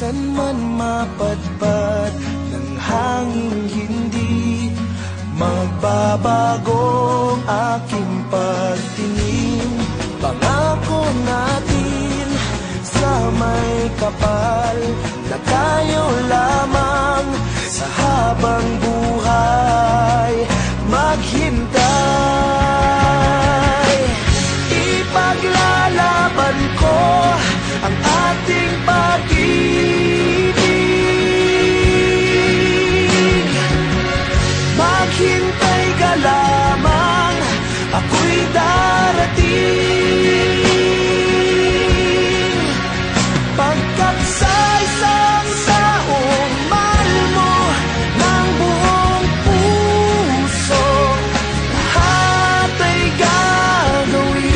San man mapadpad ng hangin, hindi magbabagong aking pagtingin. Pangako natin sa may kapal na tayo lamang sa habang buhay maghintay. Ipaglalaban ko ang ating pag-ibig. Maghintay ka lamang, ako'y darating. Pagkapsaysang taong mahal mo ng buong puso, lahat ay gagawin.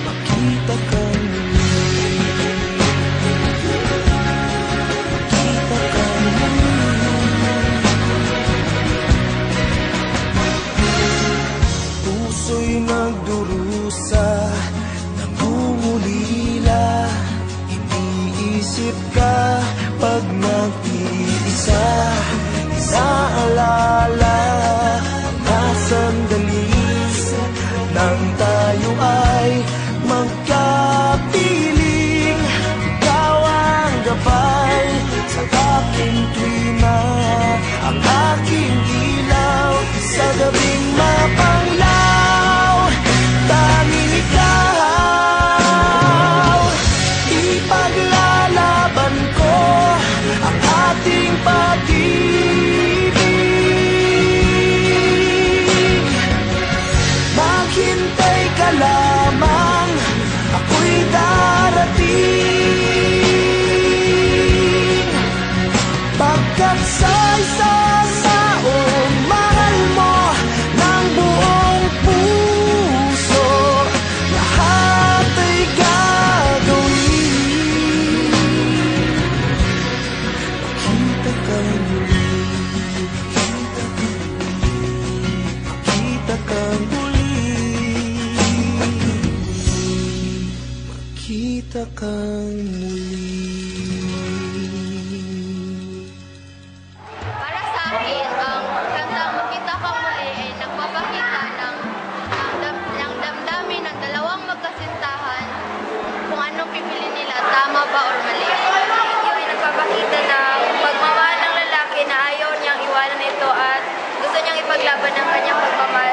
Makita ka muli, makita ka muli. Puso'y nagdurusa, nangungulila, iniisip ka pag nag-iisa. Inaalala mga sandali nang tayo ay magkapiling. Ikaw ang gabay sa aking tuwina, ang aking ilaw sa gabing mapanglaw. Tanging ikaw, ipaglalaban ko ang ating pag-ibig. Maghintay ka lamang, ako'y darating. Pagkapsaysang mahal mo ng buong puso, lahat ay gagawin. Makita ka muli, makita ka muli, makita ka muli. Para sa akin, ang kantang Makita Ka Muli ay nagpapakita ng damdamin ng dalawang magkasintahan kung anong pipili nila, tama ba or mali. Yun ay nagpapakita ng pagmamahal ng lalaki na ayaw niyang iwanan ito at gusto niyang ipaglaban ng kanyang pagmamahal